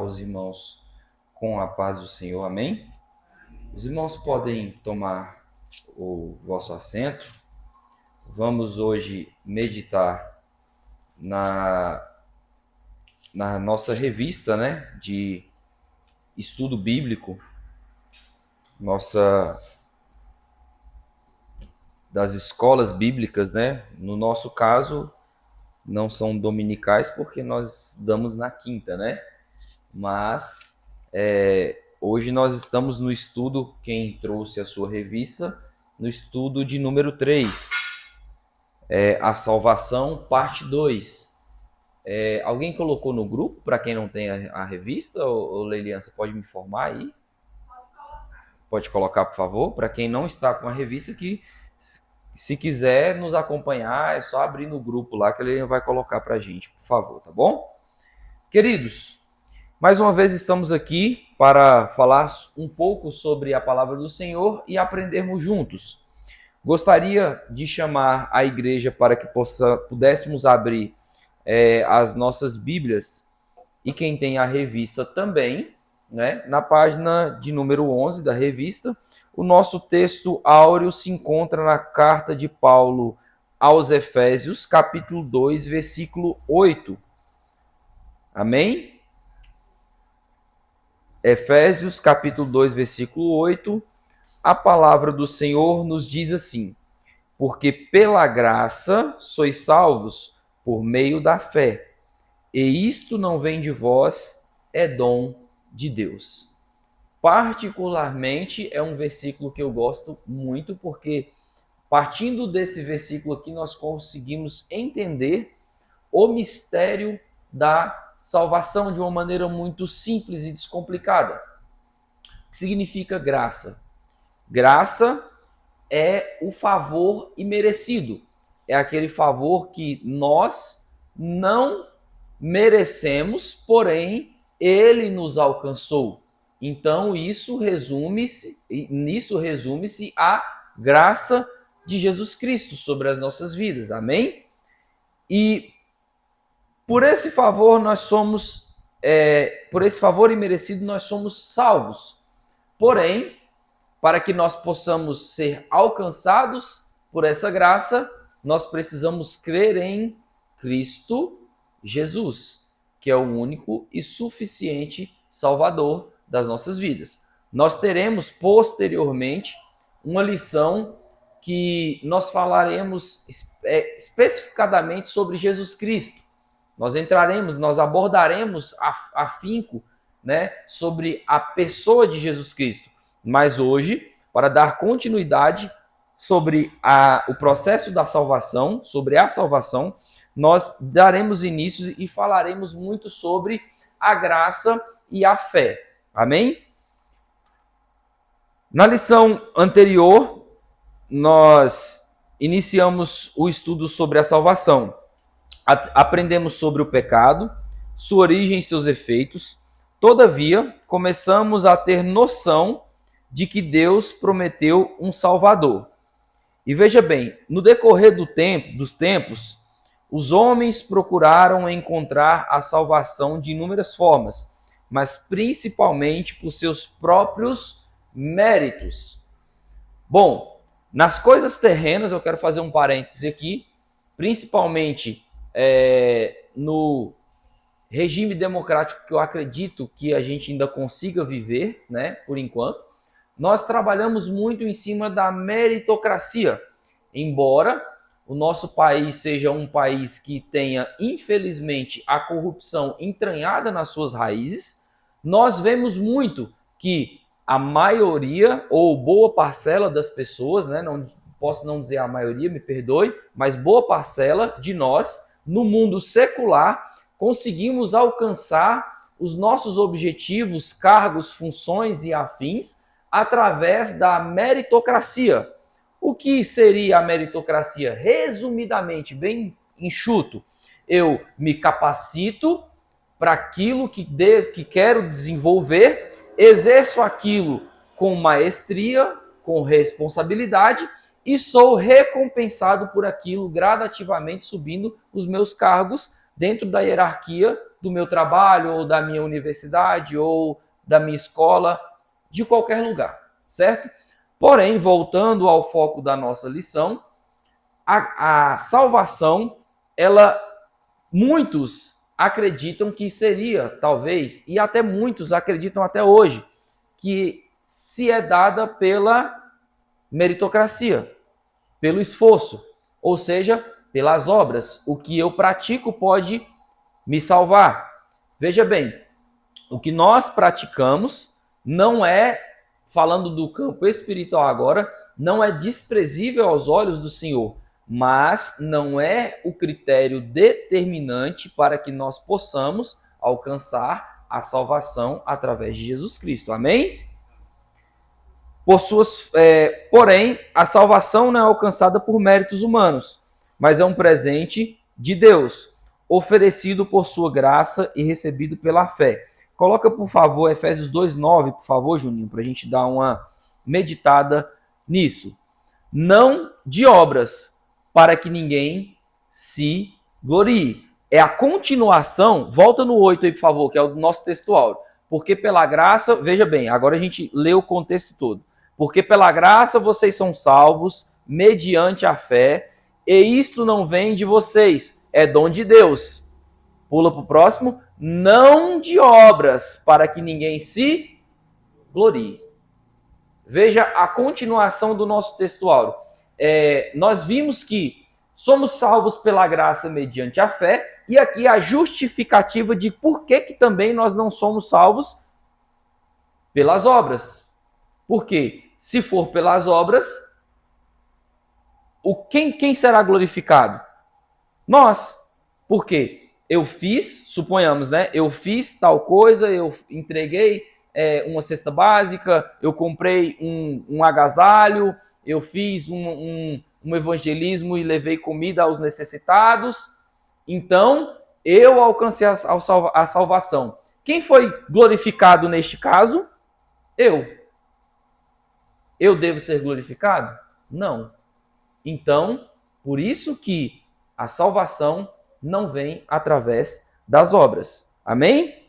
Os irmãos com a paz do Senhor, amém? Os irmãos podem tomar o vosso assento. Vamos hoje meditar na, na nossa revista, de estudo bíblico, nossa das escolas bíblicas, No nosso caso, não são dominicais porque nós damos na quinta, Mas hoje nós estamos no estudo, quem trouxe a sua revista, no estudo de número 3, a salvação, parte 2. Alguém colocou no grupo, para quem não tem a revista, ou Leilian, você pode me informar aí? Pode colocar, por favor, para quem não está com a revista, que se quiser nos acompanhar, é só abrir no grupo lá que ele vai colocar para a gente, por favor, tá bom? Queridos, mais uma vez estamos aqui para falar um pouco sobre a palavra do Senhor e aprendermos juntos. Gostaria de chamar a igreja para que pudéssemos abrir as nossas Bíblias, e quem tem a revista também, na página de número 11 da revista. O nosso texto áureo se encontra na carta de Paulo aos Efésios, capítulo 2, versículo 8. Amém? Efésios, capítulo 2, versículo 8, a palavra do Senhor nos diz assim: porque pela graça sois salvos por meio da fé, e isto não vem de vós, é dom de Deus. Particularmente é um versículo que eu gosto muito, porque partindo desse versículo aqui nós conseguimos entender o mistério da salvação de uma maneira muito simples e descomplicada. O que significa graça? Graça é o favor imerecido. É aquele favor que nós não merecemos, porém ele nos alcançou. Então nisso resume-se a graça de Jesus Cristo sobre as nossas vidas. Amém? E por esse favor por esse favor imerecido nós somos salvos. Porém, para que nós possamos ser alcançados por essa graça, nós precisamos crer em Cristo Jesus, que é o único e suficiente Salvador das nossas vidas. Nós teremos posteriormente uma lição que nós falaremos especificadamente sobre Jesus Cristo. Nós abordaremos afinco, sobre a pessoa de Jesus Cristo. Mas hoje, para dar continuidade sobre o processo da salvação, sobre a salvação, nós daremos início e falaremos muito sobre a graça e a fé. Amém? Na lição anterior, nós iniciamos o estudo sobre a salvação. Aprendemos sobre o pecado, sua origem e seus efeitos. Todavia, começamos a ter noção de que Deus prometeu um Salvador. E veja bem, no decorrer dos tempos, os homens procuraram encontrar a salvação de inúmeras formas, mas principalmente por seus próprios méritos. Bom, nas coisas terrenas, eu quero fazer um parêntese aqui, principalmente no regime democrático que eu acredito que a gente ainda consiga viver, por enquanto, nós trabalhamos muito em cima da meritocracia, embora o nosso país seja um país que tenha, infelizmente, a corrupção entranhada nas suas raízes, nós vemos muito que a maioria, ou boa parcela das pessoas, não posso não dizer a maioria, me perdoe, mas boa parcela de nós, no mundo secular, conseguimos alcançar os nossos objetivos, cargos, funções e afins através da meritocracia. O que seria a meritocracia? Resumidamente, bem enxuto, eu me capacito para aquilo que quero desenvolver, exerço aquilo com maestria, com responsabilidade e sou recompensado por aquilo gradativamente subindo os meus cargos dentro da hierarquia do meu trabalho, ou da minha universidade, ou da minha escola, de qualquer lugar, certo? Porém, voltando ao foco da nossa lição, a salvação, muitos acreditam que seria, talvez, e até muitos acreditam até hoje, que se é dada pela meritocracia, pelo esforço, ou seja, pelas obras. O que eu pratico pode me salvar. Veja bem, o que nós praticamos não é, falando do campo espiritual agora, não é desprezível aos olhos do Senhor, mas não é o critério determinante para que nós possamos alcançar a salvação através de Jesus Cristo. Amém? Porém, a salvação não é alcançada por méritos humanos, mas é um presente de Deus, oferecido por sua graça e recebido pela fé. Coloca, por favor, Efésios 2:9, por favor, Juninho, para a gente dar uma meditada nisso. Não de obras, para que ninguém se glorie. É a continuação, volta no 8 aí, por favor, que é o nosso textual. Porque pela graça, veja bem, agora a gente lê o contexto todo. Porque pela graça vocês são salvos, mediante a fé, e isto não vem de vocês, é dom de Deus. Pula para o próximo. Não de obras, para que ninguém se glorie. Veja a continuação do nosso textual. Nós vimos que somos salvos pela graça mediante a fé, e aqui a justificativa de por que também nós não somos salvos pelas obras. Por quê? Se for pelas obras, quem será glorificado? Nós. Por quê? Eu fiz, suponhamos, né? Eu fiz tal coisa, eu entreguei uma cesta básica, eu comprei um agasalho, eu fiz um evangelismo e levei comida aos necessitados. Então, eu alcancei a salvação. Quem foi glorificado neste caso? Eu. Eu devo ser glorificado? Não. Então, por isso que a salvação não vem através das obras. Amém?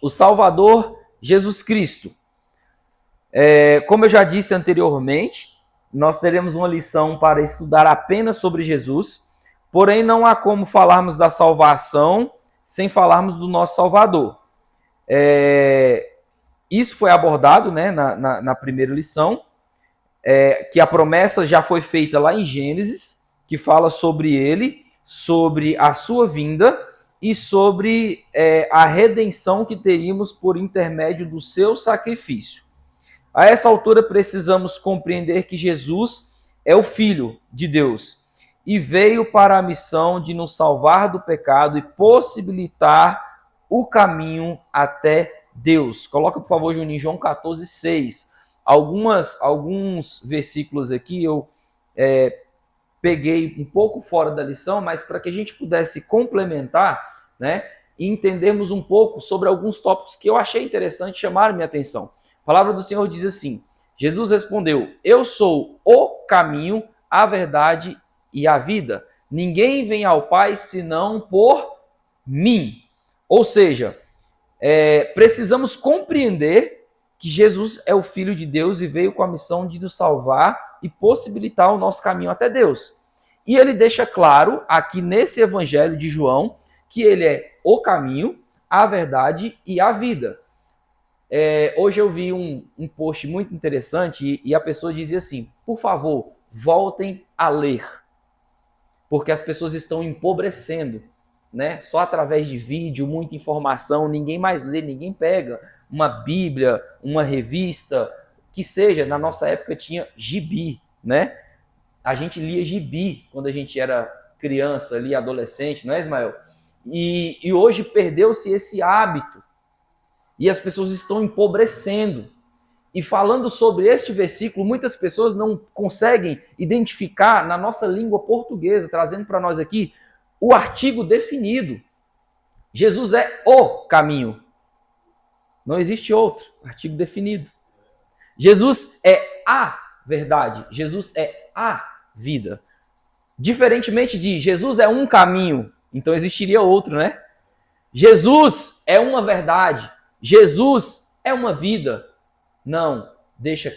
O Salvador Jesus Cristo. Como eu já disse anteriormente, nós teremos uma lição para estudar apenas sobre Jesus, porém não há como falarmos da salvação sem falarmos do nosso Salvador. Isso foi abordado, né, na primeira lição, que a promessa já foi feita lá em Gênesis, que fala sobre ele, sobre a sua vinda e sobre a redenção que teríamos por intermédio do seu sacrifício. A essa altura precisamos compreender que Jesus é o Filho de Deus e veio para a missão de nos salvar do pecado e possibilitar o caminho até Deus. Coloca, por favor, Juninho, João 14:6. Alguns versículos aqui eu peguei um pouco fora da lição, mas para que a gente pudesse complementar, né, e entendermos um pouco sobre alguns tópicos que eu achei interessante chamar minha atenção. A palavra do Senhor diz assim: Jesus respondeu: eu sou o caminho, a verdade e a vida. Ninguém vem ao Pai senão por mim. Ou seja, precisamos compreender que Jesus é o Filho de Deus e veio com a missão de nos salvar e possibilitar o nosso caminho até Deus. E ele deixa claro aqui nesse Evangelho de João que ele é o caminho, a verdade e a vida. Hoje eu vi um post muito interessante e a pessoa dizia assim: por favor, voltem a ler, porque as pessoas estão empobrecendo, né? Só através de vídeo, muita informação, ninguém mais lê, ninguém pega uma Bíblia, uma revista, que seja. Na nossa época tinha gibi, né? A gente lia gibi quando a gente era criança, ali, adolescente, não é, Ismael? E hoje perdeu-se esse hábito. E as pessoas estão empobrecendo. E falando sobre este versículo, muitas pessoas não conseguem identificar na nossa língua portuguesa, trazendo para nós aqui o artigo definido. Jesus é o caminho. Não existe outro artigo definido. Jesus é a verdade. Jesus é a vida. Diferentemente de Jesus é um caminho, então existiria outro, né? Jesus é uma verdade. Jesus é uma vida. Não, deixa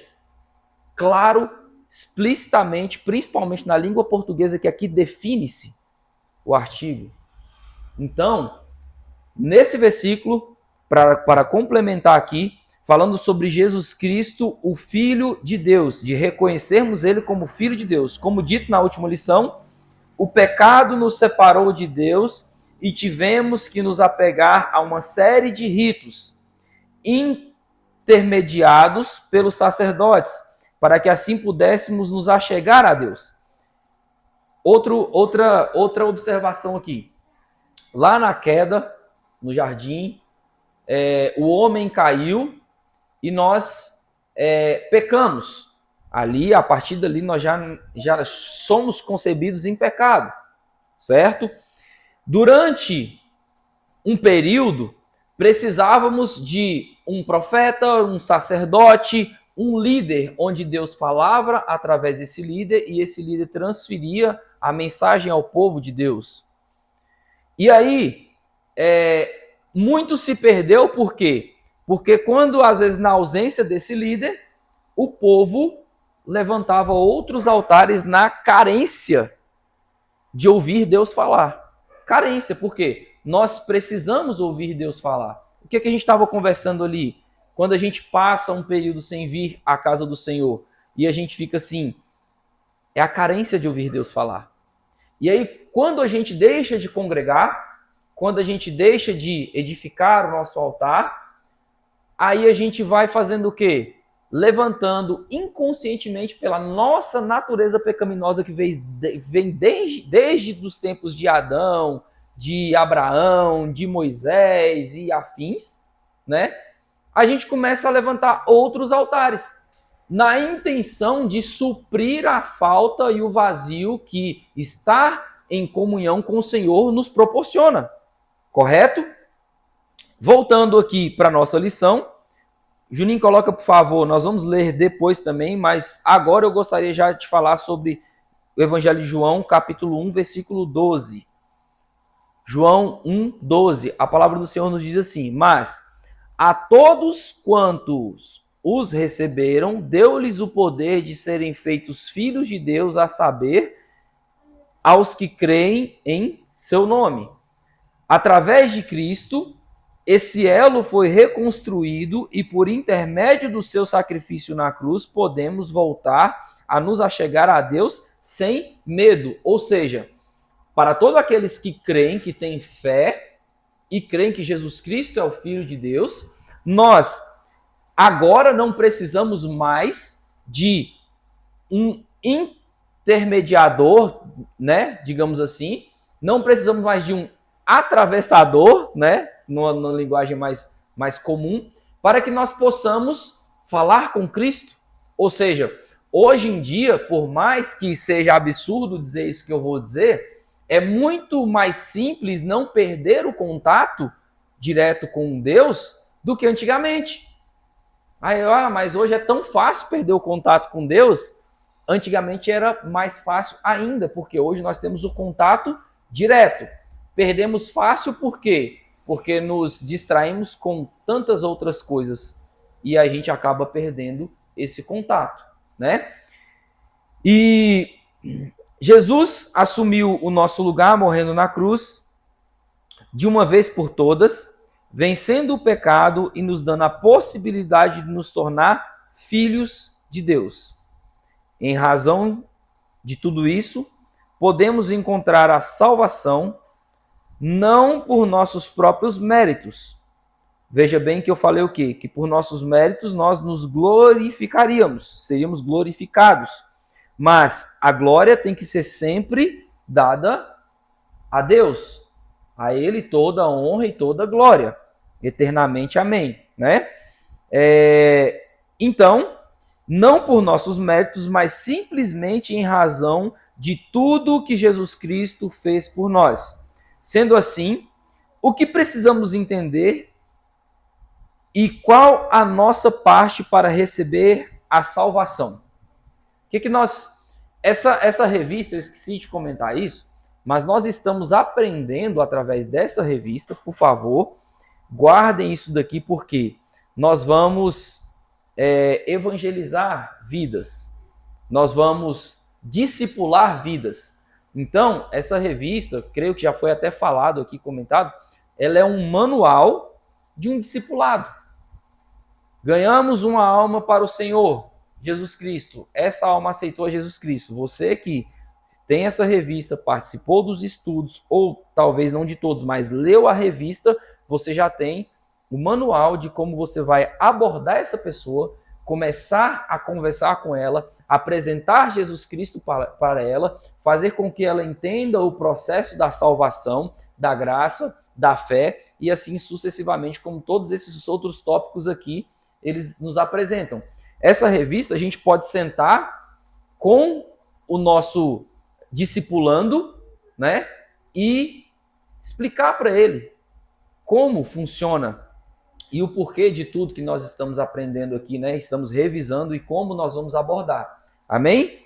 claro, explicitamente, principalmente na língua portuguesa, que aqui define-se o artigo. Então, nesse versículo, para complementar aqui, falando sobre Jesus Cristo, o Filho de Deus, de reconhecermos Ele como Filho de Deus. Como dito na última lição, o pecado nos separou de Deus e tivemos que nos apegar a uma série de ritos intermediados pelos sacerdotes, para que assim pudéssemos nos achegar a Deus. Outra observação aqui. Lá na queda, no jardim, o homem caiu e nós pecamos. Ali, a partir dali, nós já somos concebidos em pecado, certo? Durante um período, precisávamos de um profeta, um sacerdote, um líder, onde Deus falava através desse líder e esse líder transferia a mensagem ao povo de Deus. E aí, muito se perdeu, por quê? Porque quando, às vezes, na ausência desse líder, o povo levantava outros altares na carência de ouvir Deus falar. Carência, por quê? Nós precisamos ouvir Deus falar. O que a gente estava conversando ali? Quando a gente passa um período sem vir à casa do Senhor e a gente fica assim, é a carência de ouvir Deus falar. E aí, quando a gente deixa de congregar, quando a gente deixa de edificar o nosso altar, aí a gente vai fazendo o quê? Levantando inconscientemente pela nossa natureza pecaminosa que vem desde os tempos de Adão, de Abraão, de Moisés e afins, né? A gente começa a levantar outros altares, na intenção de suprir a falta e o vazio que estar em comunhão com o Senhor nos proporciona. Correto? Voltando aqui para a nossa lição, Juninho, coloca, por favor, nós vamos ler depois também, mas agora eu gostaria já de falar sobre o Evangelho de João, capítulo 1, versículo 12. João 1, 12. A palavra do Senhor nos diz assim: mas a todos quantos os receberam, deu-lhes o poder de serem feitos filhos de Deus, a saber, aos que creem em seu nome. Através de Cristo, esse elo foi reconstruído e por intermédio do seu sacrifício na cruz, podemos voltar a nos achegar a Deus sem medo. Ou seja, para todos aqueles que creem, que têm fé e creem que Jesus Cristo é o Filho de Deus, nós agora não precisamos mais de um intermediador, né, digamos assim, não precisamos mais de um atravessador, né, numa linguagem mais comum, para que nós possamos falar com Cristo. Ou seja, hoje em dia, por mais que seja absurdo dizer isso que eu vou dizer, é muito mais simples não perder o contato direto com Deus do que antigamente. Mas hoje é tão fácil perder o contato com Deus. Antigamente era mais fácil ainda, porque hoje nós temos o contato direto. Perdemos fácil por quê? Porque nos distraímos com tantas outras coisas e a gente acaba perdendo esse contato, né? E Jesus assumiu o nosso lugar morrendo na cruz de uma vez por todas, vencendo o pecado e nos dando a possibilidade de nos tornar filhos de Deus. Em razão de tudo isso, podemos encontrar a salvação não por nossos próprios méritos. Veja bem que eu falei o quê? Que por nossos méritos nós nos glorificaríamos, seríamos glorificados. Mas a glória tem que ser sempre dada a Deus. A Ele toda a honra e toda a glória. Eternamente, amém. Né? Então, não por nossos méritos, mas simplesmente em razão de tudo que Jesus Cristo fez por nós. Sendo assim, o que precisamos entender e qual a nossa parte para receber a salvação? Essa revista, eu esqueci de comentar isso, mas nós estamos aprendendo através dessa revista. Por favor, guardem isso daqui, porque nós vamos evangelizar vidas, nós vamos discipular vidas. Então, essa revista, creio que já foi até falado aqui, comentado, ela é um manual de um discipulado. Ganhamos uma alma para o Senhor, Jesus Cristo. Essa alma aceitou a Jesus Cristo. Você que tem essa revista, participou dos estudos, ou talvez não de todos, mas leu a revista, você já tem o manual de como você vai abordar essa pessoa, começar a conversar com ela, apresentar Jesus Cristo para ela, fazer com que ela entenda o processo da salvação, da graça, da fé, e assim sucessivamente, como todos esses outros tópicos aqui, eles nos apresentam. Essa revista a gente pode sentar com o nosso discipulando, né, e explicar para ele como funciona e o porquê de tudo que nós estamos aprendendo aqui, né? Estamos revisando e como nós vamos abordar. Amém?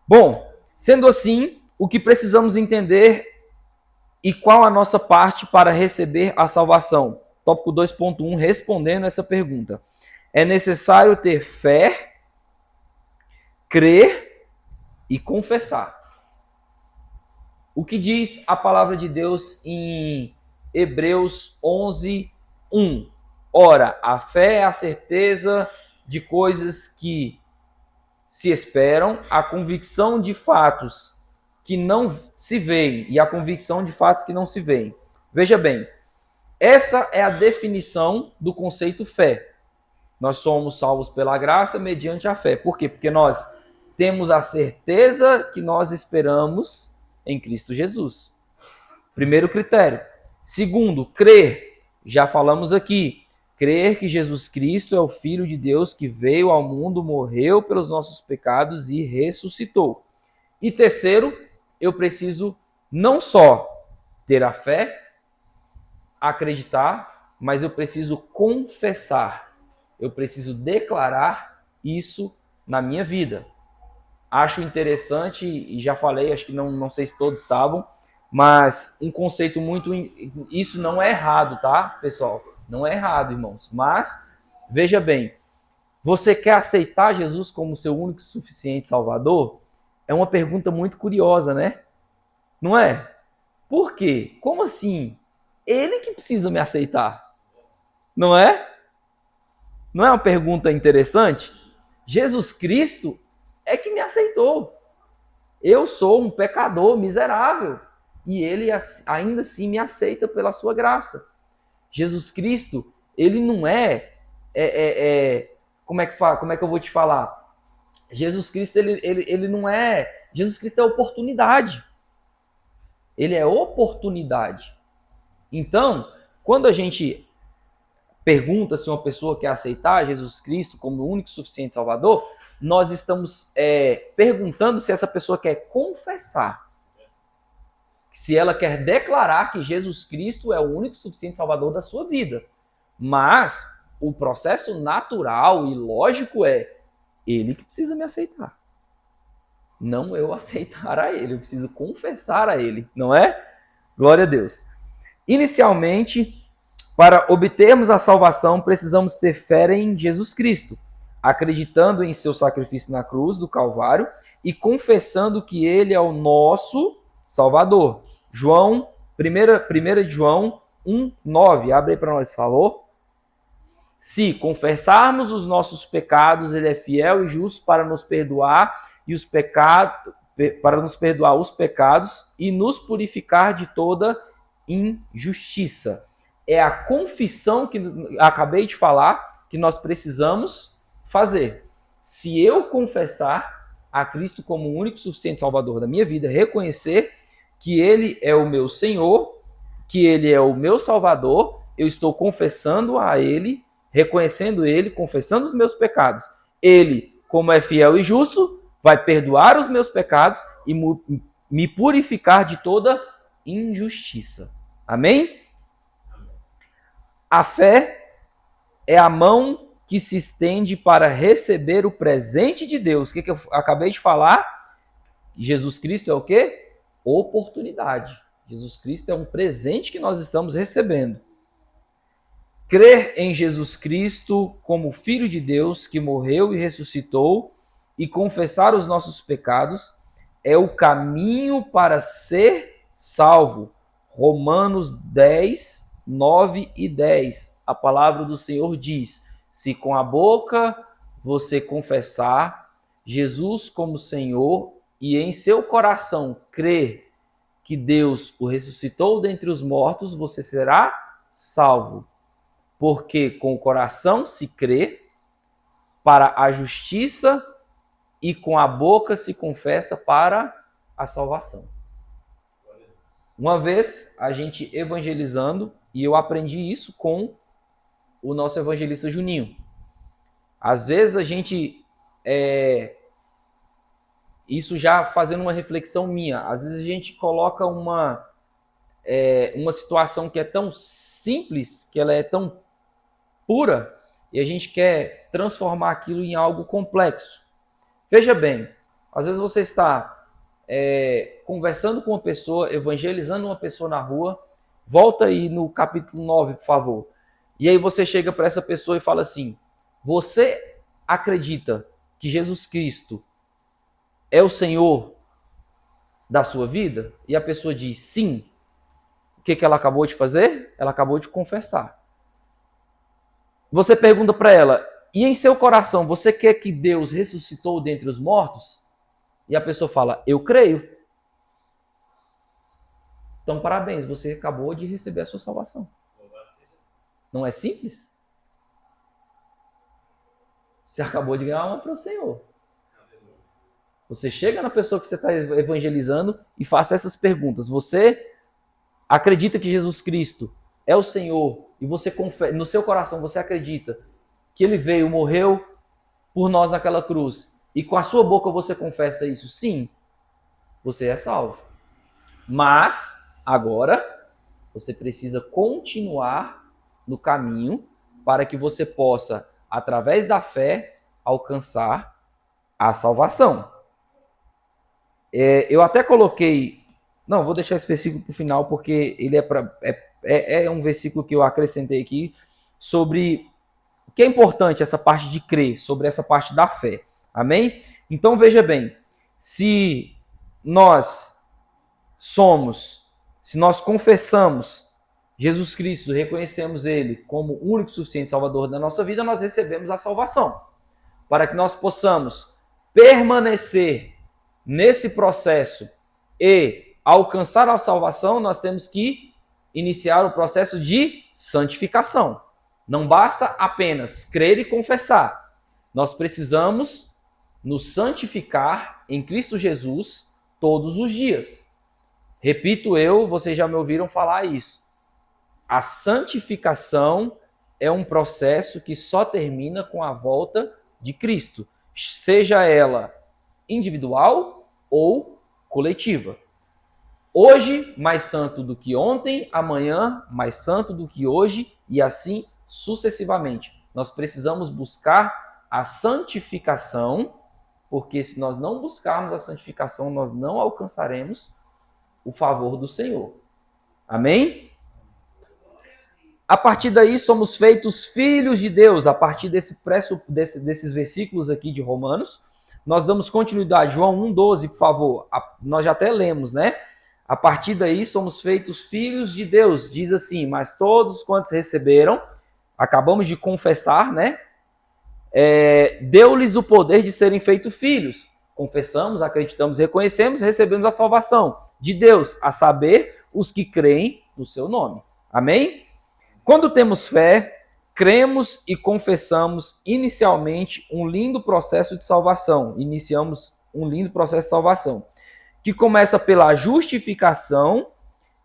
Bom, sendo assim, o que precisamos entender e qual a nossa parte para receber a salvação? Tópico 2.1, respondendo essa pergunta. É necessário ter fé, crer e confessar. O que diz a palavra de Deus em Hebreus 11:1? Ora, a fé é a certeza de coisas que se esperam, a convicção de fatos que não se veem e a convicção de fatos que não se veem. Veja bem, essa é a definição do conceito fé. Nós somos salvos pela graça mediante a fé. Por quê? Porque nós temos a certeza que nós esperamos em Cristo Jesus. Primeiro critério. Segundo, crer. Já falamos aqui. Crer que Jesus Cristo é o Filho de Deus que veio ao mundo, morreu pelos nossos pecados e ressuscitou. E terceiro, eu preciso não só ter a fé, acreditar, mas eu preciso confessar. Eu preciso declarar isso na minha vida. Acho interessante, e já falei, acho que não sei se todos estavam, mas um conceito muito... Isso não é errado, tá, pessoal? Não é errado, irmãos. Mas, veja bem, você quer aceitar Jesus como seu único e suficiente Salvador? É uma pergunta muito curiosa, né? Não é? Por quê? Como assim? Ele que precisa me aceitar. Não é? Não é uma pergunta interessante? Jesus Cristo é que me aceitou. Eu sou um pecador miserável e ele ainda assim me aceita pela sua graça. Jesus Cristo, ele não como é que eu vou te falar? Jesus Cristo, ele não é... Jesus Cristo é oportunidade. Ele é oportunidade. Então, quando a gente pergunta se uma pessoa quer aceitar Jesus Cristo como o único e suficiente Salvador, nós estamos perguntando se essa pessoa quer confessar. Se ela quer declarar que Jesus Cristo é o único e suficiente Salvador da sua vida. Mas o processo natural e lógico é ele que precisa me aceitar. Não eu aceitar a ele, eu preciso confessar a ele, não é? Glória a Deus. Inicialmente, para obtermos a salvação, precisamos ter fé em Jesus Cristo, acreditando em seu sacrifício na cruz do Calvário e confessando que ele é o nosso Salvador. 1 de João 1:9. Abre aí para nós, por favor. Se confessarmos os nossos pecados, ele é fiel e justo para nos perdoar os pecados e nos purificar de toda injustiça. É a confissão que acabei de falar que nós precisamos fazer. Se eu confessar a Cristo como o único e suficiente Salvador da minha vida, reconhecer que ele é o meu Senhor, que ele é o meu Salvador, eu estou confessando a ele, reconhecendo ele, confessando os meus pecados. Ele, como é fiel e justo, vai perdoar os meus pecados e me purificar de toda injustiça. Amém? A fé é a mão que se estende para receber o presente de Deus. O que eu acabei de falar? Jesus Cristo é o quê? oportunidade. Jesus Cristo é um presente que nós estamos recebendo. Crer em Jesus Cristo como Filho de Deus que morreu e ressuscitou e confessar os nossos pecados é o caminho para ser salvo. Romanos 10, 9 e 10. A palavra do Senhor diz: se com a boca você confessar Jesus como Senhor e em seu coração crer que Deus o ressuscitou dentre os mortos, você será salvo. Porque com o coração se crê para a justiça e com a boca se confessa para a salvação. Uma vez a gente evangelizando, e eu aprendi isso com o nosso evangelista Juninho. Às vezes a gente, isso já fazendo uma reflexão minha, às vezes a gente coloca uma situação que é tão simples, que ela é tão pura, e a gente quer transformar aquilo em algo complexo. Veja bem, às vezes você está conversando com uma pessoa, evangelizando uma pessoa na rua, volta aí no capítulo 9, por favor, e aí você chega para essa pessoa e fala assim: você acredita que Jesus Cristo é o Senhor da sua vida? E a pessoa diz sim. O que ela acabou de fazer? Ela acabou de confessar. Você pergunta para ela: e em seu coração, você quer que Deus ressuscitou dentre os mortos? E a pessoa fala: eu creio. Então, parabéns, você acabou de receber a sua salvação. Não é simples? Você acabou de ganhar uma para o Senhor. Você chega na pessoa que você está evangelizando e faça essas perguntas. Você acredita que Jesus Cristo é o Senhor e você no seu coração você acredita que Ele veio, morreu por nós naquela cruz, e com a sua boca você confessa isso? Sim, você é salvo. Mas agora você precisa continuar no caminho para que você possa, através da fé, alcançar a salvação. Eu até coloquei... Não, vou deixar esse versículo para o final, porque ele é um versículo que eu acrescentei aqui sobre o que é importante, essa parte de crer, sobre essa parte da fé. Amém? Então veja bem, se nós confessamos Jesus Cristo, reconhecemos Ele como o único e suficiente Salvador da nossa vida, nós recebemos a salvação. Para que nós possamos permanecer nesse processo e alcançar a salvação, nós temos que iniciar o processo de santificação. Não basta apenas crer e confessar. Nós precisamos nos santificar em Cristo Jesus todos os dias. Repito vocês já me ouviram falar isso. A santificação é um processo que só termina com a volta de Cristo, seja ela individual ou coletiva. Hoje, mais santo do que ontem, amanhã, mais santo do que hoje, e assim sucessivamente. Nós precisamos buscar a santificação, porque se nós não buscarmos a santificação, nós não alcançaremos o favor do Senhor. Amém? A partir daí, somos feitos filhos de Deus. A partir desses versículos aqui de Romanos, nós damos continuidade. João 1,12, por favor. Nós já até lemos, né? A partir daí, somos feitos filhos de Deus. Diz assim: mas todos quantos receberam, acabamos de confessar, né? Deu-lhes o poder de serem feitos filhos. Confessamos, acreditamos, reconhecemos, recebemos a salvação de Deus, a saber, os que creem no seu nome. Amém? Quando temos fé, cremos e confessamos inicialmente um lindo processo de salvação. Iniciamos um lindo processo de salvação, que começa pela justificação,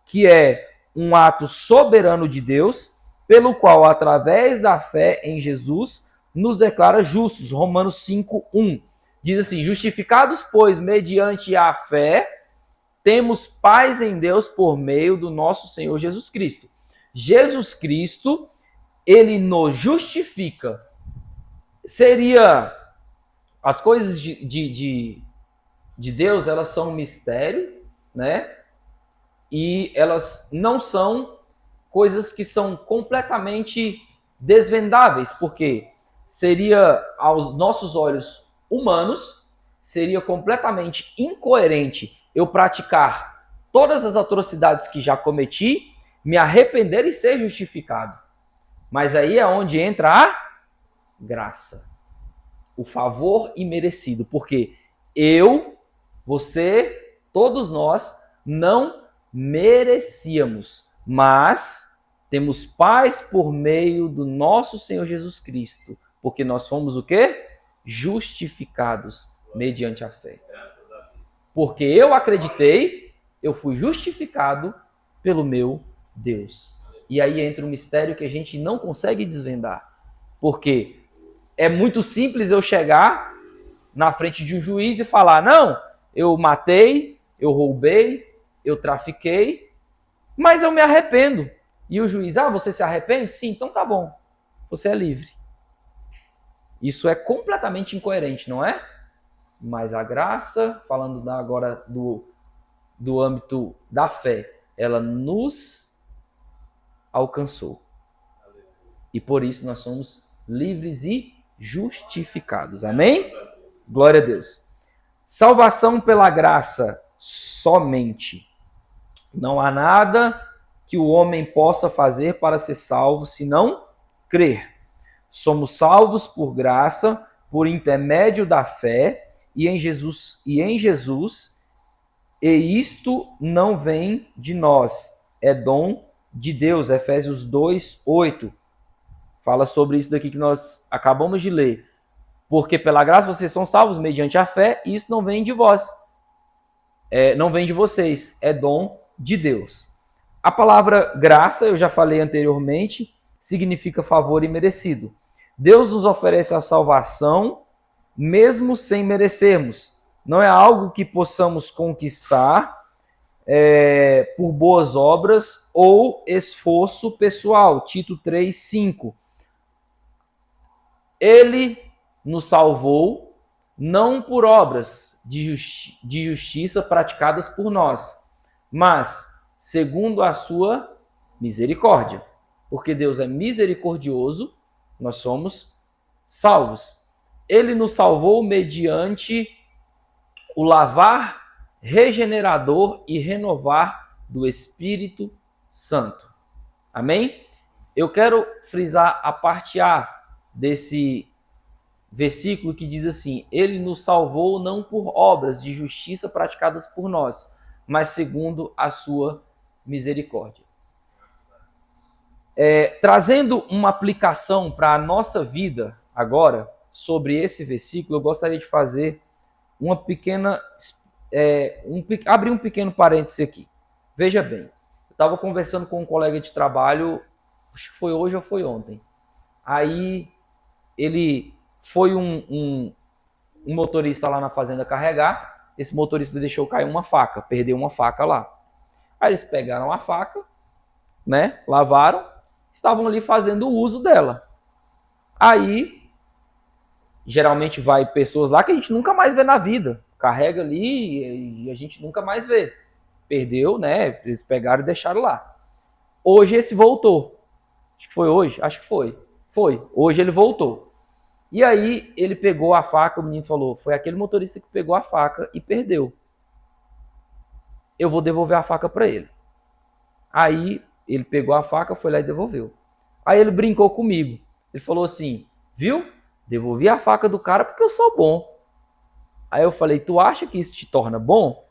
que é um ato soberano de Deus, pelo qual, através da fé em Jesus, nos declara justos. Romanos 5:1. Diz assim: justificados, pois, mediante a fé, temos paz em Deus por meio do nosso Senhor Jesus Cristo. Jesus Cristo, Ele nos justifica. As coisas de Deus, elas são um mistério, né? E elas não são coisas que são completamente desvendáveis, porque seria, aos nossos olhos humanos, seria completamente incoerente eu praticar todas as atrocidades que já cometi, me arrepender e ser justificado. Mas aí é onde entra a graça, o favor imerecido, porque eu, você, todos nós não merecíamos, mas temos paz por meio do nosso Senhor Jesus Cristo, porque nós fomos o quê? Justificados mediante a fé. Porque eu acreditei, eu fui justificado pelo meu Deus. E aí entra um mistério que a gente não consegue desvendar. Porque é muito simples eu chegar na frente de um juiz e falar: não, eu matei, eu roubei, eu trafiquei, mas eu me arrependo. E o juiz: ah, você se arrepende? Sim, então tá bom, você é livre. Isso é completamente incoerente, não é? Mas a graça, falando agora do âmbito da fé, ela nos alcançou. E por isso nós somos livres e justificados. Amém? Glória a Deus. Salvação pela graça somente. Não há nada que o homem possa fazer para ser salvo, senão crer. Somos salvos por graça, por intermédio da fé, e em Jesus, e isto não vem de nós, é dom de Deus. Efésios 2:8 fala sobre isso daqui que nós acabamos de ler. Porque pela graça vocês são salvos mediante a fé, e isso não vem de vós. Não vem de vocês, é dom de Deus. A palavra graça, eu já falei anteriormente, significa favor imerecido. Deus nos oferece a salvação mesmo sem merecermos. Não é algo que possamos conquistar por boas obras ou esforço pessoal. Tito 3:5. Ele nos salvou não por obras de justiça praticadas por nós, mas segundo a sua misericórdia. Porque Deus é misericordioso, nós somos salvos. Ele nos salvou mediante o lavar regenerador e renovar do Espírito Santo. Amém? Eu quero frisar a parte A desse versículo que diz assim: ele nos salvou não por obras de justiça praticadas por nós, mas segundo a sua misericórdia. Trazendo uma aplicação para a nossa vida agora, sobre esse versículo, eu gostaria de fazer uma pequena... abrir um pequeno parêntese aqui. Veja bem, eu estava conversando com um colega de trabalho, acho que foi hoje ou foi ontem. Aí ele foi um motorista lá na fazenda carregar, esse motorista deixou cair uma faca, perdeu uma faca lá. Aí eles pegaram a faca, né, lavaram, estavam ali fazendo uso dela. Aí, geralmente vai pessoas lá que a gente nunca mais vê na vida, carrega ali e a gente nunca mais vê. Perdeu, né, eles pegaram e deixaram lá. Hoje esse voltou. Acho que foi hoje? Acho que foi. Foi. Hoje ele voltou. E aí ele pegou a faca, o menino falou, foi aquele motorista que pegou a faca e perdeu. Eu vou devolver a faca para ele. Aí ele pegou a faca, foi lá e devolveu. Aí ele brincou comigo. Ele falou assim, viu? Devolvi a faca do cara porque eu sou bom. Aí eu falei, tu acha que isso te torna bom?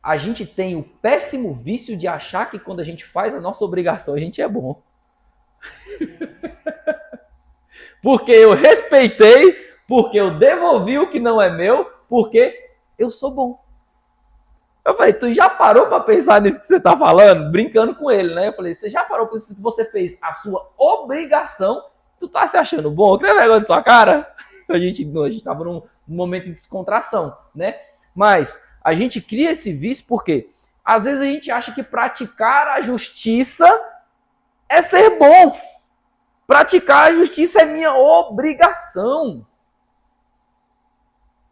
A gente tem o péssimo vício de achar que quando a gente faz a nossa obrigação, a gente é bom. Porque eu respeitei, porque eu devolvi o que não é meu, porque eu sou bom. Eu falei, tu já parou para pensar nisso que você tá falando? Brincando com ele, né? Eu falei, você já parou para pensar que você fez a sua obrigação, tu tá se achando bom? Que vergonha de sua cara? A gente tava num momento de descontração, né? Mas a gente cria esse vício porque às vezes a gente acha que praticar a justiça é ser bom. Praticar a justiça é minha obrigação.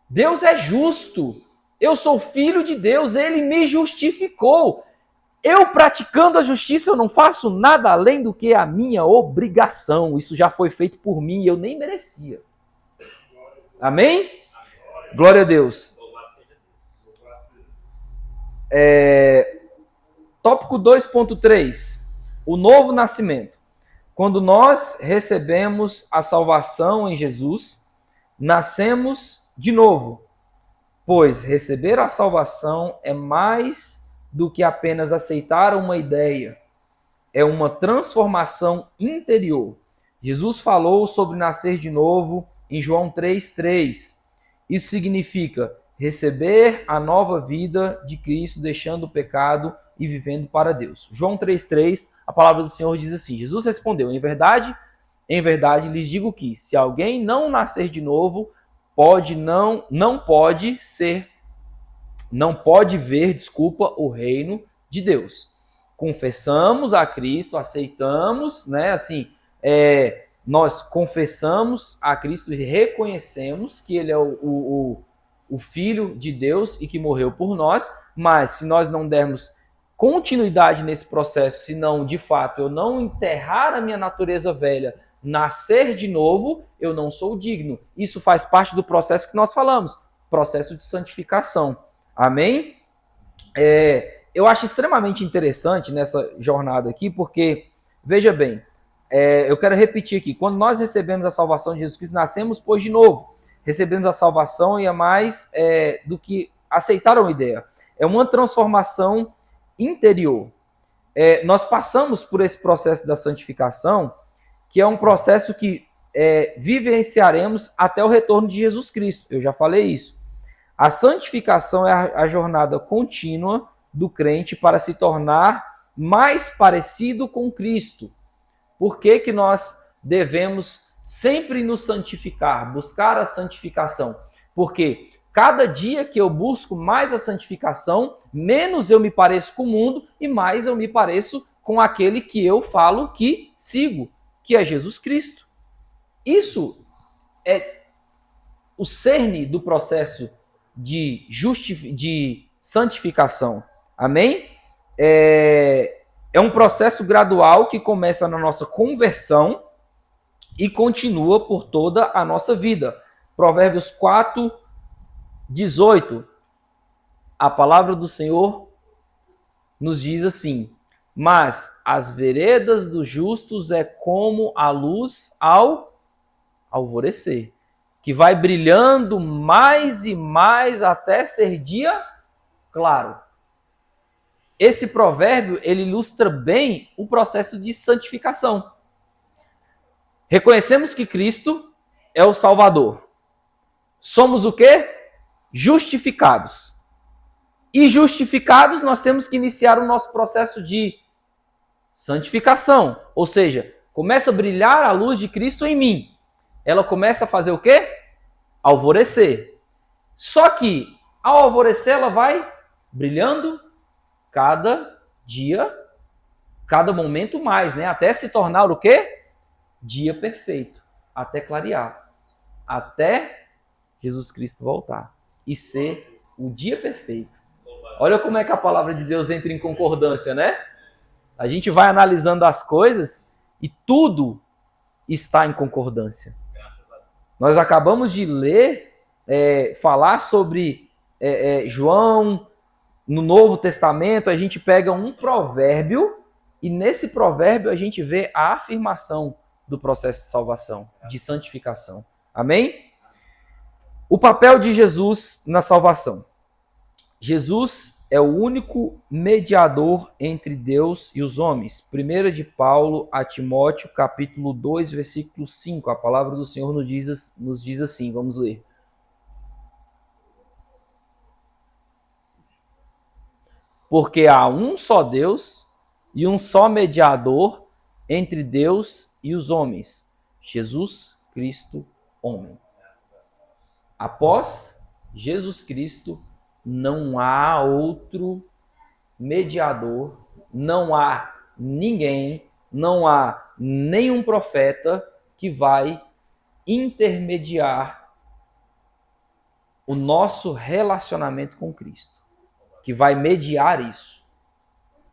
Deus é justo. Eu sou filho de Deus, ele me justificou. Eu praticando a justiça, eu não faço nada além do que a minha obrigação. Isso já foi feito por mim e eu nem merecia. Amém? Glória a Deus. Tópico 2.3. O novo nascimento. Quando nós recebemos a salvação em Jesus, nascemos de novo. Pois receber a salvação é mais do que apenas aceitar uma ideia. É uma transformação interior. Jesus falou sobre nascer de novo em João 3,3. Isso significa receber a nova vida de Cristo, deixando o pecado e vivendo para Deus. João 3,3, a palavra do Senhor diz assim: Jesus respondeu, em verdade, lhes digo que se alguém não nascer de novo, não pode ver, o reino de Deus. Confessamos a Cristo, aceitamos, né? Assim, nós confessamos a Cristo e reconhecemos que Ele é o Filho de Deus e que morreu por nós, mas se nós não dermos continuidade nesse processo, se não, de fato, eu não enterrar a minha natureza velha, nascer de novo, eu não sou digno. Isso faz parte do processo que nós falamos, processo de santificação. Amém? Eu acho extremamente interessante nessa jornada aqui, porque, veja bem, eu quero repetir aqui, quando nós recebemos a salvação de Jesus Cristo, nascemos, pois, de novo. Recebemos a salvação e é mais do que aceitar uma ideia. É uma transformação interior. Nós passamos por esse processo da santificação, que é um processo que vivenciaremos até o retorno de Jesus Cristo. Eu já falei isso. A santificação é a jornada contínua do crente para se tornar mais parecido com Cristo. Por que que nós devemos sempre nos santificar, buscar a santificação? Porque cada dia que eu busco mais a santificação, menos eu me pareço com o mundo e mais eu me pareço com aquele que eu falo que sigo, que é Jesus Cristo. Isso é o cerne do processo de santificação. Amém? É um processo gradual que começa na nossa conversão e continua por toda a nossa vida. Provérbios 4:18. A palavra do Senhor nos diz assim: mas as veredas dos justos é como a luz ao alvorecer, que vai brilhando mais e mais até ser dia claro. Esse provérbio, ele ilustra bem o processo de santificação. Reconhecemos que Cristo é o Salvador. Somos o quê? Justificados. E justificados, nós temos que iniciar o nosso processo de santificação. Ou seja, começa a brilhar a luz de Cristo em mim. Ela começa a fazer o quê? Alvorecer. Só que, ao alvorecer, ela vai brilhando cada dia, cada momento mais, né? Até se tornar o quê? Dia perfeito. Até clarear. Até Jesus Cristo voltar. E ser o dia perfeito. Olha como é que a palavra de Deus entra em concordância, né? A gente vai analisando as coisas e tudo está em concordância. Nós acabamos de ler, falar sobre João. No Novo Testamento, a gente pega um provérbio e nesse provérbio a gente vê a afirmação do processo de salvação, de santificação. Amém? O papel de Jesus na salvação. Jesus é o único mediador entre Deus e os homens. 1 de Paulo a Timóteo, capítulo 2, versículo 5. A palavra do Senhor nos diz assim, vamos ler. Porque há um só Deus e um só mediador entre Deus e os homens, Jesus Cristo, homem. Após Jesus Cristo, não há outro mediador, não há ninguém, não há nenhum profeta que vai intermediar o nosso relacionamento com Cristo, que vai mediar isso.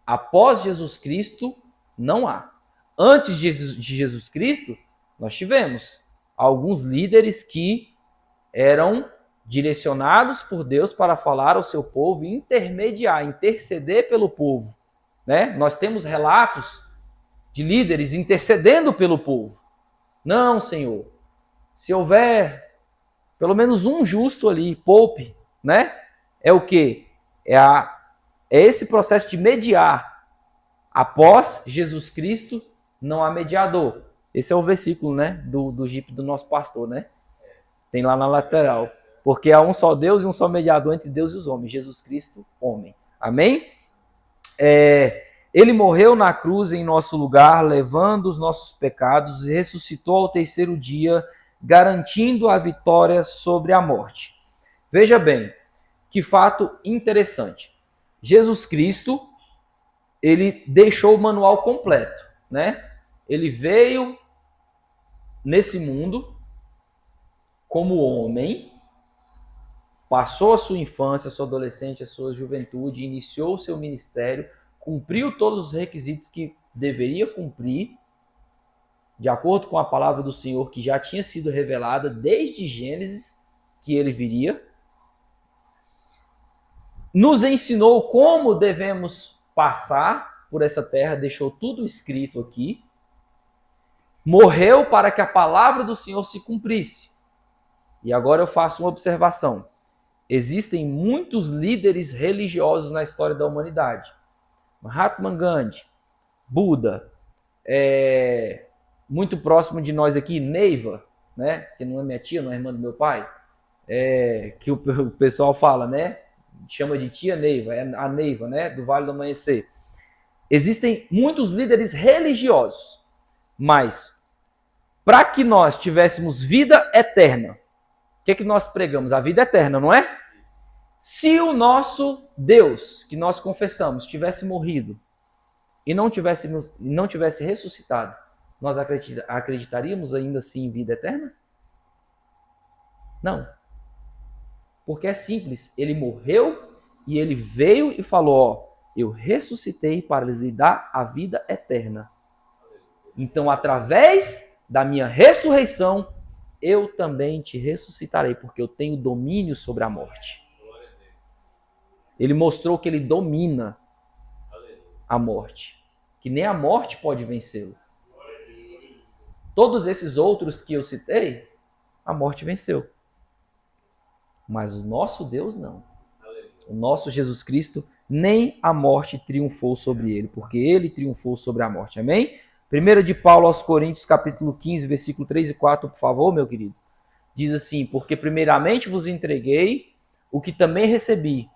Após Jesus Cristo, não há. Antes de Jesus Cristo, nós tivemos alguns líderes que eram direcionados por Deus para falar ao seu povo e intermediar, interceder pelo povo. Né? Nós temos relatos de líderes intercedendo pelo povo. Não, Senhor, se houver pelo menos um justo ali, poupe, né? É o quê? É esse processo de mediar. Após Jesus Cristo, não há mediador. Esse é o versículo, né, do Jeep do nosso pastor, né? Tem lá na lateral. Porque há um só Deus e um só mediador entre Deus e os homens. Jesus Cristo, homem. Amém? Ele morreu na cruz em nosso lugar, levando os nossos pecados e ressuscitou ao terceiro dia, garantindo a vitória sobre a morte. Veja bem, que fato interessante. Jesus Cristo, ele deixou o manual completo, né? Ele veio nesse mundo como homem, passou a sua infância, a sua adolescência, a sua juventude, iniciou o seu ministério, cumpriu todos os requisitos que deveria cumprir, de acordo com a palavra do Senhor que já tinha sido revelada desde Gênesis, que ele viria. Nos ensinou como devemos passar por essa terra, deixou tudo escrito aqui. Morreu para que a palavra do Senhor se cumprisse. E agora eu faço uma observação. Existem muitos líderes religiosos na história da humanidade. Mahatma Gandhi, Buda, muito próximo de nós aqui, Neiva, né? Que não é minha tia, não é irmã do meu pai, que o pessoal fala, né? Chama de tia Neiva, é a Neiva, né? Do Vale do Amanhecer. Existem muitos líderes religiosos, mas para que nós tivéssemos vida eterna, o que é que nós pregamos? A vida eterna, não é? Se o nosso Deus, que nós confessamos, tivesse morrido e não tivesse ressuscitado, nós acreditaríamos ainda assim em vida eterna? Não. Porque é simples. Ele morreu e ele veio e falou, ó, eu ressuscitei para lhes dar a vida eterna. Então, através da minha ressurreição, eu também te ressuscitarei, porque eu tenho domínio sobre a morte. Ele mostrou que ele domina a morte, que nem a morte pode vencê-lo. Todos esses outros que eu citei, a morte venceu. Mas o nosso Deus não. O nosso Jesus Cristo, nem a morte triunfou sobre ele, porque ele triunfou sobre a morte. Amém? 1 de Paulo aos Coríntios, capítulo 15, versículo 3 e 4, por favor, meu querido. Diz assim, porque primeiramente vos entreguei o que também recebi,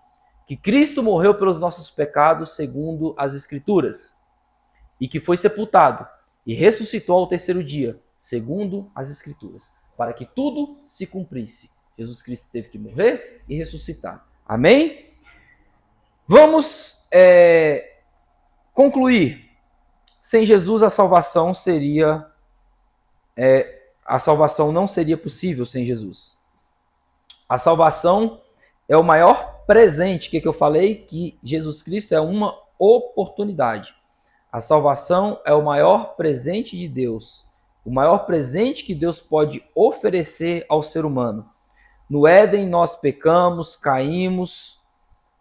que Cristo morreu pelos nossos pecados segundo as Escrituras, e que foi sepultado e ressuscitou ao terceiro dia, segundo as Escrituras, para que tudo se cumprisse. Jesus Cristo teve que morrer e ressuscitar. Amém? Vamos concluir. Sem Jesus a salvação não seria possível sem Jesus. A salvação é o maior presente. O que eu falei? Que Jesus Cristo é uma oportunidade. A salvação é o maior presente de Deus. O maior presente que Deus pode oferecer ao ser humano. No Éden nós pecamos, caímos,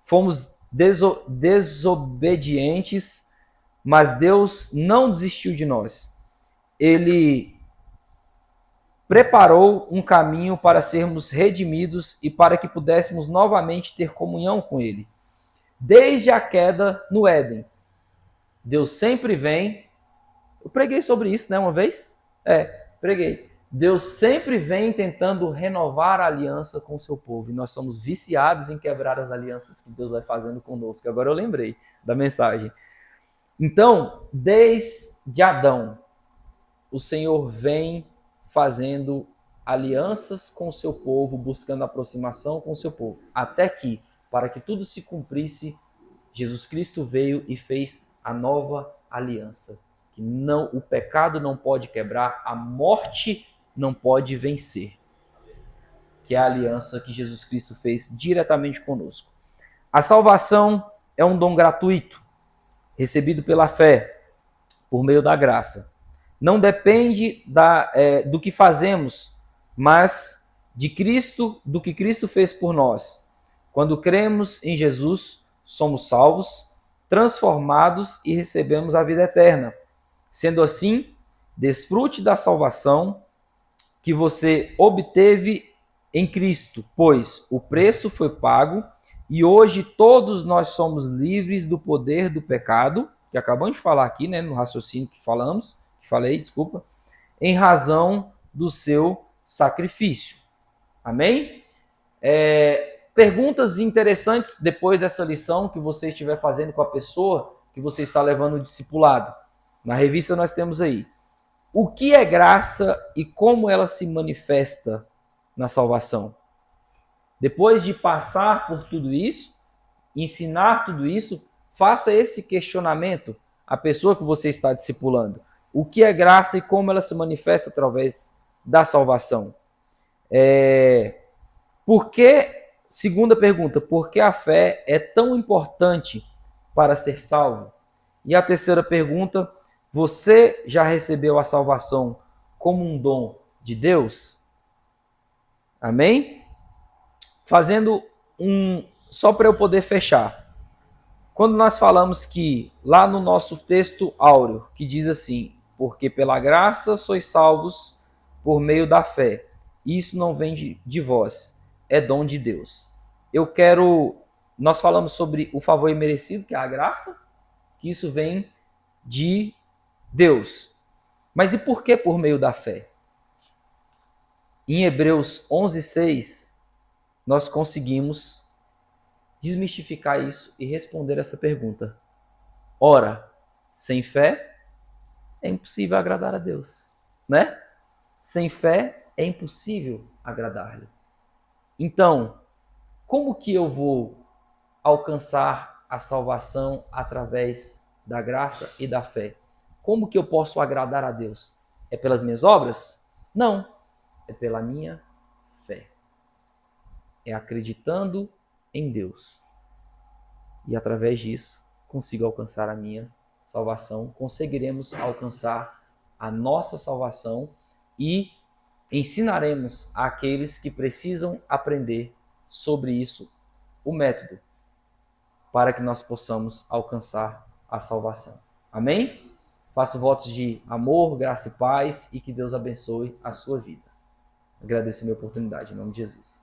fomos desobedientes, mas Deus não desistiu de nós. Ele preparou um caminho para sermos redimidos e para que pudéssemos novamente ter comunhão com Ele. Desde a queda no Éden, Deus sempre vem... Eu preguei sobre isso, né, uma vez? Preguei. Deus sempre vem tentando renovar a aliança com o seu povo. E nós somos viciados em quebrar as alianças que Deus vai fazendo conosco. Agora eu lembrei da mensagem. Então, desde Adão, o Senhor vem fazendo alianças com o seu povo, buscando aproximação com o seu povo. Até que, para que tudo se cumprisse, Jesus Cristo veio e fez a nova aliança. Que não, o pecado não pode quebrar, a morte não pode vencer. que é a aliança que Jesus Cristo fez diretamente conosco. A salvação é um dom gratuito, recebido pela fé, por meio da graça. Não depende do que fazemos, mas de Cristo, do que Cristo fez por nós. Quando cremos em Jesus, somos salvos, transformados e recebemos a vida eterna. Sendo assim, desfrute da salvação que você obteve em Cristo, pois o preço foi pago e hoje todos nós somos livres do poder do pecado, que acabamos de falar aqui, né, no raciocínio que falei, em razão do seu sacrifício. Amém? Perguntas interessantes depois dessa lição que você estiver fazendo com a pessoa que você está levando o discipulado. Na revista nós temos aí. O que é graça e como ela se manifesta na salvação? Depois de passar por tudo isso, ensinar tudo isso, faça esse questionamento à pessoa que você está discipulando. O que é graça e como ela se manifesta através da salvação? Segunda pergunta, por que a fé é tão importante para ser salvo? E a terceira pergunta, você já recebeu a salvação como um dom de Deus? Amém? Só para eu poder fechar. Quando nós falamos que, lá no nosso texto áureo, que diz assim, porque pela graça sois salvos por meio da fé. Isso não vem de vós, é dom de Deus. Nós falamos sobre o favor imerecido, que é a graça, que isso vem de Deus. Mas e por que por meio da fé? Em Hebreus 11:6, nós conseguimos desmistificar isso e responder essa pergunta. Ora, sem fé é impossível agradar a Deus, né? Sem fé é impossível agradar-lhe. Então, como que eu vou alcançar a salvação através da graça e da fé? Como que eu posso agradar a Deus? É pelas minhas obras? Não, é pela minha fé. É acreditando em Deus. E através disso, consigo alcançar a minha salvação, conseguiremos alcançar a nossa salvação e ensinaremos àqueles que precisam aprender sobre isso o método para que nós possamos alcançar a salvação. Amém? Faço votos de amor, graça e paz e que Deus abençoe a sua vida. Agradeço a minha oportunidade, em nome de Jesus.